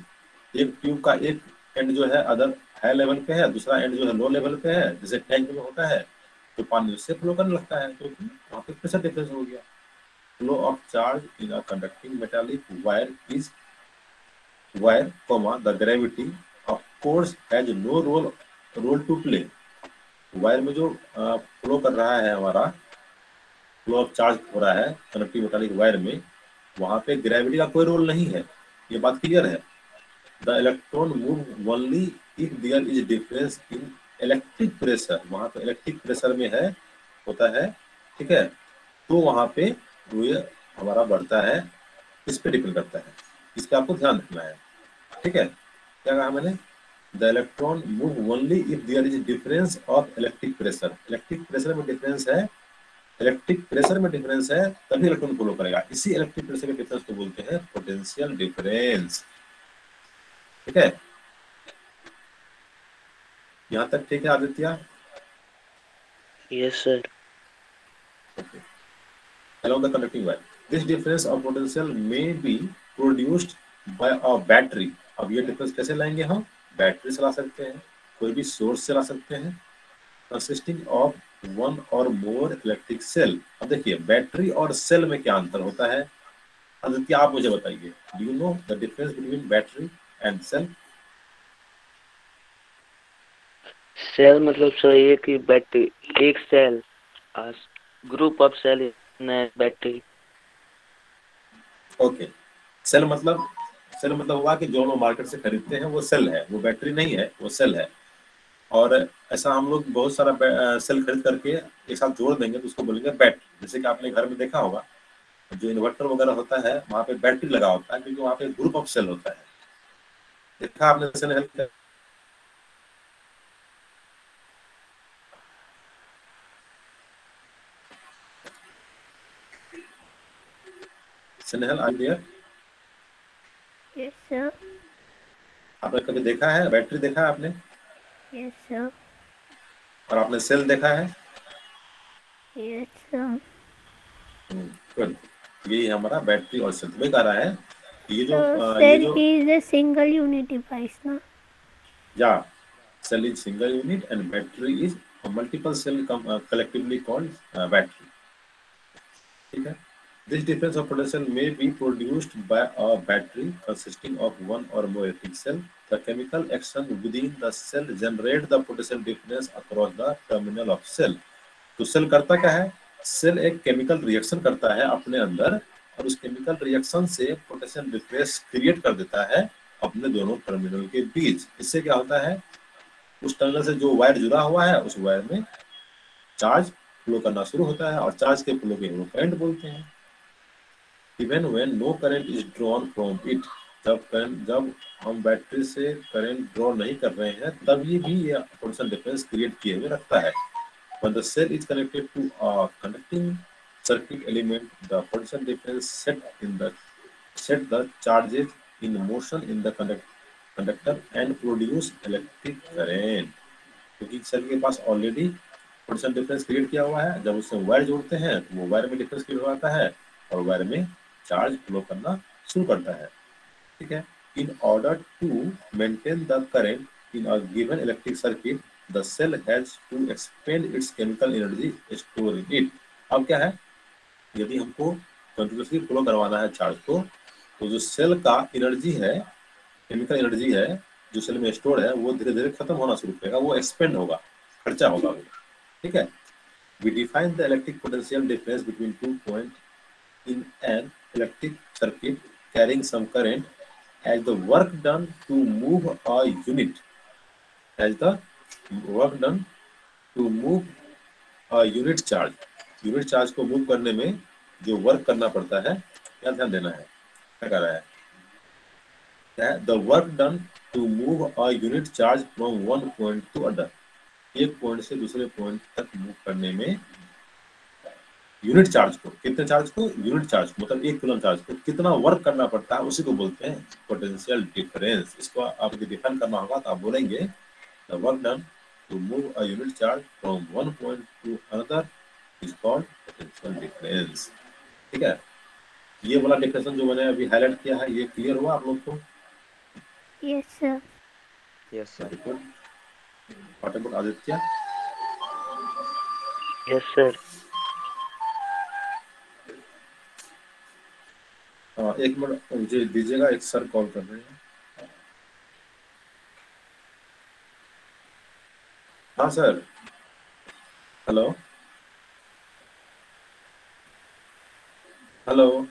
एक tube का एक एंड जो है अदर हाई लेवल पे है, दूसरा एंड जो है लो लेवल पे है, जैसे टैंक में होता है, तो पानी उससे फ्लो करने लगता है, तो वहाँ पे प्रेशर डिफरेंस हो गया। Flow of charge in a conducting metallic wire is wire, the gravity of course has no role to play. Wire में जो फ्लो कर रहा है, हमारा फ्लो ऑफ चार्ज हो रहा है कंडक्टिंग मेटालिक वायर में, वहां पे ग्रेविटी का कोई रोल नहीं है, ये बात क्लियर है। The electron move only if there is difference in electric pressure, वहां पे इलेक्ट्रिक प्रेशर में है होता है, ठीक है, तो वहां पे ये हमारा बढ़ता है, इस पे डिपेंड करता है, इस पे आपको ध्यान रखना है, ठीक है। क्या कहा मैंने? The electron move only if there is difference of electric pressure, electric pressure में डिफरेंस है, इलेक्ट्रिक प्रेशर में डिफरेंस है, तभी इलेक्ट्रॉन फ्लो करेगा। इसी इलेक्ट्रिक प्रेशर के डिफरेंस को बोलते हैं पोटेंशियल डिफरेंस, ठीक है। यहाँ तक ठीक है Aditya? Yes sir. Okay. Along the conducting wire, this difference of potential may be produced by a battery. अब ये डिफरेंस कैसे लाएंगे हम? बैटरी से ला सकते हैं, कोई भी सोर्स से ला सकते हैं, consisting of one or more electric cell. अब देखिए बैटरी और सेल में क्या अंतर होता है, आदित्य आप मुझे बताइए। Do you know the difference between battery and cell? Cell मतलब सर एक ही बैटरी, एक cell, group of cell in battery. Okay, cell मतलब हुआ कि जो हम मार्केट से खरीदते हैं वो सेल है, वो बैटरी नहीं है, वो सेल है। और ऐसा हम लोग बहुत सारा सेल खरीद करके एक साथ जोड़ देंगे तो उसको बोलेंगे बैटरी। जैसे कि आपने घर में देखा होगा, जो इन्वर्टर वगैरह होता है वहाँ पे बैटरी लगा होता है, क्योंकि वहाँ पे ग्रुप ऑफ सेल होता है। देखा आपने cell? Snehal, are there? Yes sir. आपने कभी देखा है बैटरी, देखा है आपने? Yes sir. और आपने सेल देखा है? Yes sir. गुड, यही हमारा बैटरी और सेल। वही कह रहा है ये जो cell is a single unit device ना? या cell is single unit and battery is multiple cell collectively called battery, ठीक है। This difference of potential may be produced by a battery consisting of one or more electric cell. The chemical action within the cell generate the potential difference across the terminal of cell. तो cell करता क्या है? Cell एक chemical reaction करता है अपने अंदर, और उस केमिकल रिएक्शन से पोटेंशियल डिफरेंस क्रिएट कर देता है अपने दोनों टर्मिनल के बीच। इससे क्या होता है, उस टर्मिनल से जो वायर जुड़ा हुआ है उस वायर में चार्ज फ्लो करना शुरू होता है, और चार्ज के फ्लो के हम करंट बोलते हैं। Even when no current is drawn from it, जब हम बैटरी से करंट ड्रॉ नहीं कर रहे हैं तभी भी ये पोटेंशियल डिफरेंस क्रिएट किए हुए रखता है। When the cell is connected to a conducting circuit element, the potential difference set the charges in motion in the conductor and produce electric current. क्योंकि सेल के पास ऑलरेडी पोटेंशियल डिफरेंस क्रिएट किया हुआ है, जब उससे वायर जोड़ते हैं तो वो वायर में डिफरेंस क्रिएट हो जाता है और वायर में चार्ज फ्लो करना शुरू करता है, ठीक है। In order to maintain the current in a given electric circuit, the cell has to expend its chemical energy store in it. अब क्या है, यदि हमको कंटिन्यूअसली फ्लो करवाना है चार्ज को, तो जो सेल का एनर्जी है, केमिकल एनर्जी है जो सेल में स्टोर है, वो धीरे धीरे खत्म होना शुरू करेगा, वो एक्सपेंड होगा, खर्चा होगा वो, ठीक है। We define the electric potential difference between 2 points in an electric circuit carrying some current as the work done to move a unit. As the work done to move a unit charge. Unit charge को move करने में जो work करना पड़ता है, क्या ध्यान देना है, क्या कर रहा है? The work done to move a unit charge from one point to other. एक पॉइंट से दूसरे पॉइंट तक मूव करने में यूनिट चार्ज को, कितने चार्ज को, यूनिट चार्ज को, मतलब 1 कूलम चार्ज को कितना वर्क करना पड़ता है, उसी को बोलते हैं पोटेंशियल डिफरेंस। इसको आपको डिफाइन करना होगा तो आप बोलेंगे the work done to move a unit charge from one point to another is called potential difference. ठीक है, ये वाला डेफिनेशन जो मैंने अभी हाईलाइट किया है, ये क्लियर हुआ आप लोग को? Yes sir. Yes sir. फटाफट आदित्य। Yes sir. हाँ, एक मिनट मुझे दीजिएगा, एक सर कॉल कर रहे हैं। हाँ sir, hello hello.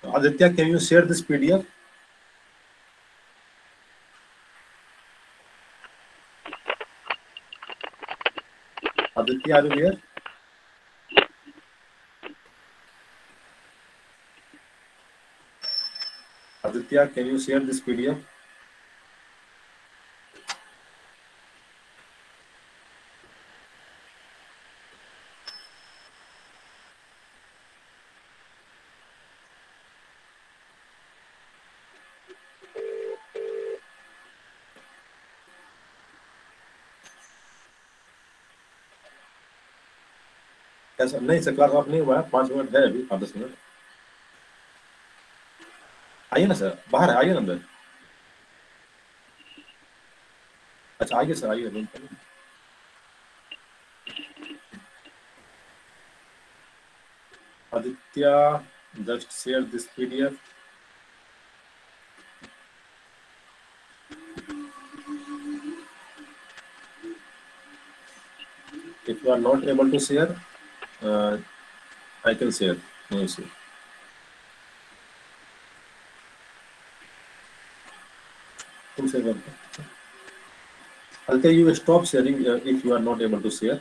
Aditya, can you share this PDF? Aditya, are you there? Aditya, can you share this PDF? ऐसा नहीं सर, क्लास ऑफ नहीं हुआ है, 5 मिनट है अभी, 5-10 मिनट। आइए ना सर, बाहर है, आइए ना अंदर। अच्छा आइए सर, आइए रूम पर। Aditya, just share this PDF. If you are not able to share, I can share, no issue. तुम share कर दो। Aditya, you stop sharing if you are not able to share.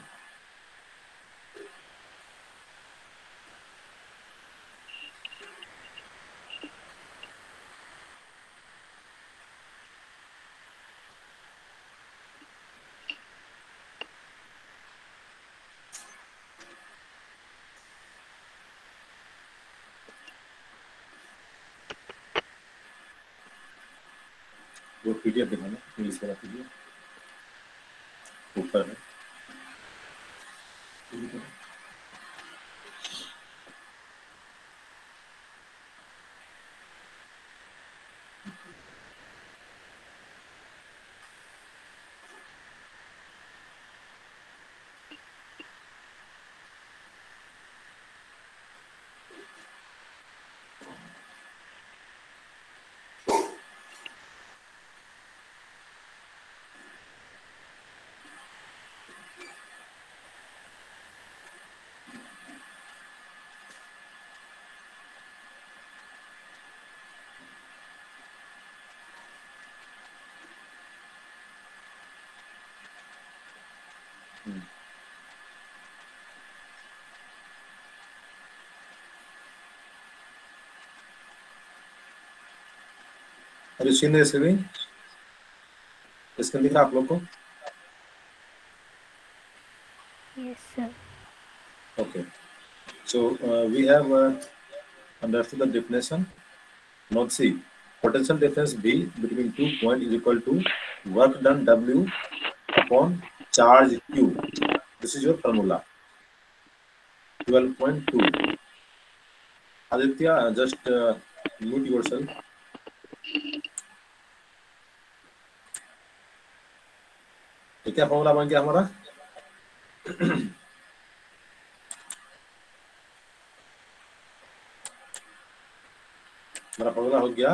वो PDF दिखाना, English वाला PDF ऊपर है। Are you seeing the screen? Screen दिख रहा है आप लोग को? Yes sir. Okay. So we have understood the definition. Now see, potential difference V between 2 points is equal to work done W upon charge Q. This is your formula. 12.2. Aditya, just mute yourself. तो क्या formula बन गया हमारा? हमारा formula हो गया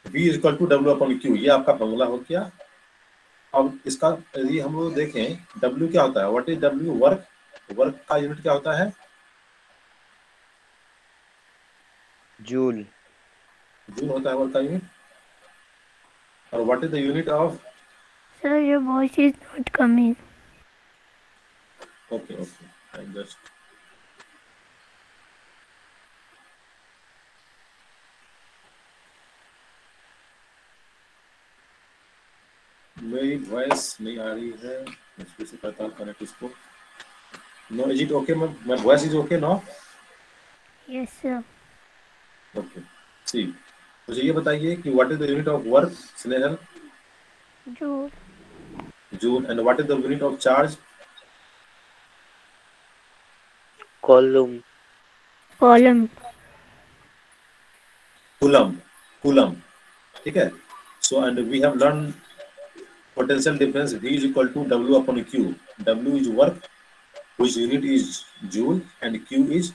V is equal to W upon Q। ये आपका फॉर्मूला हो गया। अब इसका यदि हम लोग देखें W क्या होता है, what is W? Work. Work का यूनिट क्या होता है? जूल। जूल होता है वर्क का यूनिट। और what is the unit of? Sir, your voice is not coming. Okay okay, I just मेरी वॉइस नहीं आ रही है, मैं फिर से करता हूँ कनेक्ट इसको। No, is it okay? My voice is okay now? Yes, sir. Okay, see मुझे ये बताइए कि what is the unit of work Snehal? Joule. Joule. And what is the unit of charge? Column. Column. Coulomb. Coulomb, ठीक है। So and we have learn potential difference V is equal to W upon Q. W is work, whose unit is joule, and Q is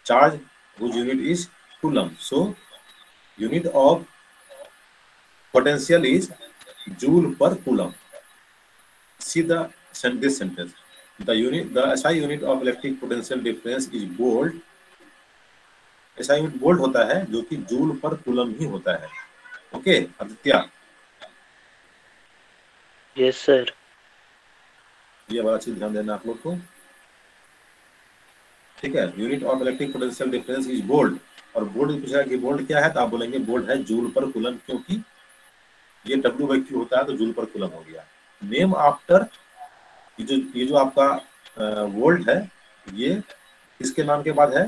charge, whose unit is coulomb. So unit of potential is joule per coulomb. See this sentence. The SI unit of electric potential difference is volt. SI unit volt होता है जो कि joule पर coulomb ही होता है। Okay Aditya, yes sir. ये वाला चीज ध्यान देना आप लोग को, ठीक है। Unit of electric potential difference is volt. और वोल्ट पूछा कि वोल्ट क्या है, तो आप बोलेंगे वोल्ट है जूल पर कूलम, क्योंकि ये W बाई Q होता है तो जूल पर कूलम हो गया। नेम आफ्टर, ये जो आपका वोल्ट है, ये इसके नाम के बाद है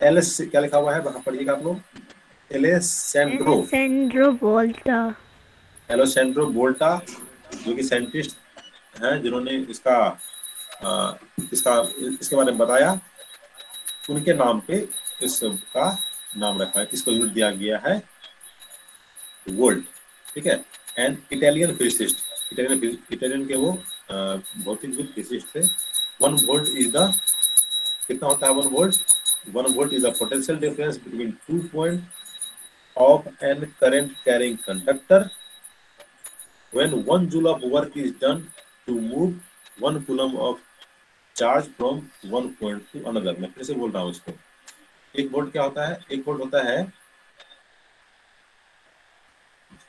एलएस, क्या लिखा हुआ है वहां पढ़िएगा आप लोग, एलेसेंड्रो। Alessandro Volta. एलेसेंड्रो वोल्टा, जो कि साइंटिस्ट हैं जिन्होंने इसका इसके बारे में बताया, उनके नाम पे इसका नाम रखा है, इसको यूनिट दिया गया है वोल्ट, ठीक है। एंड इटालियन फिजिसिस्ट, इटालियन के वो भौतिक फिजिसिस्ट थे। 1 वोल्ट इज द, कितना होता है 1 volt? 1 volt is the potential difference between 2 point of an current carrying conductor when 1 joule of work is done to move 1 coulomb of charge from one point to another। मैं फिर से बोल रहा हूँ इसको। 1 वोल्ट क्या होता है? 1 वोल्ट होता है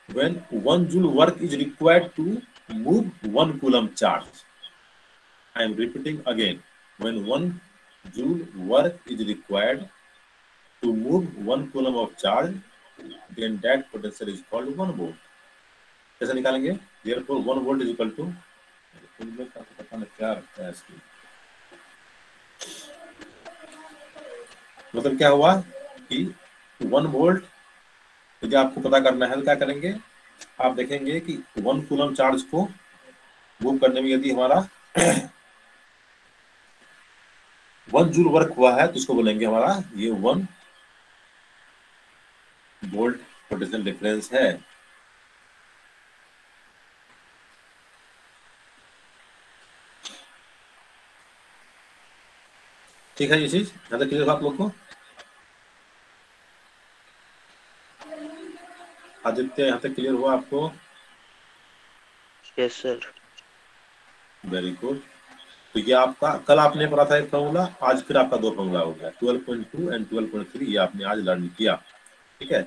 when 1 joule work is required to move 1 coulomb charge। I am repeating again, when 1 joule work is required to move 1 coulomb of charge, then that potential is called 1 volt। कैसे निकालेंगे? Therefore 1 volt is equal to, पता नहीं क्या रखता है इसकी, मतलब क्या हुआ कि 1 वोल्ट यदि आपको पता करना है तो क्या करेंगे, आप देखेंगे कि 1 कूलम चार्ज को मूव करने में यदि हमारा 1 जूल वर्क हुआ है तो उसको बोलेंगे हमारा ये 1 वोल्ट पोटेंशियल डिफरेंस है। ठीक है, ये चीज यहाँ तक क्लियर हुआ आप लोग को? आदित्य, यहाँ तक क्लियर हुआ आपको? Yes sir. Very good. तो ये आपका, कल आपने पढ़ा था एक फॉर्मूला, आज फिर आपका 2 फॉर्मूला हो गया, 12.2 एंड 12.3, ये आपने आज लर्न किया, ठीक है।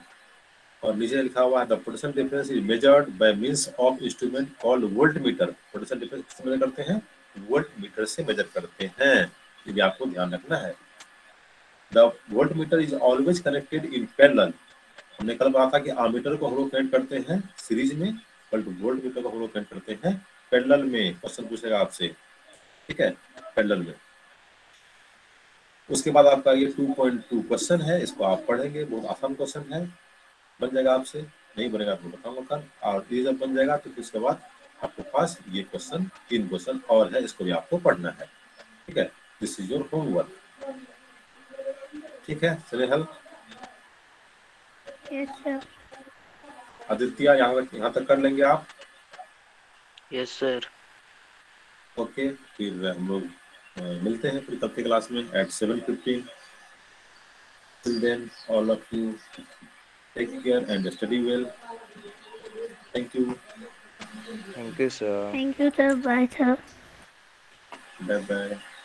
और नीचे लिखा हुआ है the potential difference is measured by means of instrument called voltmeter. Potential difference किससे मेजर करते हैं? वोल्टमीटर से मेजर करते हैं, ये भी आपको ध्यान रखना है। The voltmeter is always connected in parallel. हमने कल कहा था कि आमीटर को हम लोग कनेक्ट करते हैं सीरीज में, बट वोल्टमीटर को हम लोग कनेक्ट करते हैं पैरेलल में। क्वेश्चन पूछेगा आपसे, ठीक है, पैरेलल में। उसके बाद आपका ये 2.2 क्वेश्चन है, इसको आप पढ़ेंगे, बहुत आसान क्वेश्चन है, बन जाएगा आपसे। नहीं बनेगा तो बताऊंगा कल। और ये जब बन जाएगा तो उसके बाद आपके पास ये क्वेश्चन, 3 क्वेश्चन और है, इसको भी आपको पढ़ना है, ठीक है। दिस इज योर होमवर्क, ठीक है। चलिए हल। Yes, sir. आदित्य, यहाँ तक कर लेंगे आप? Yes sir. ओके, फिर हम लोग मिलते हैं फिर कल के क्लास में at 7:15। Till then, all of you take care and study well. Thank you. Thank you sir. Thank you, sir. Bye, sir. Bye bye.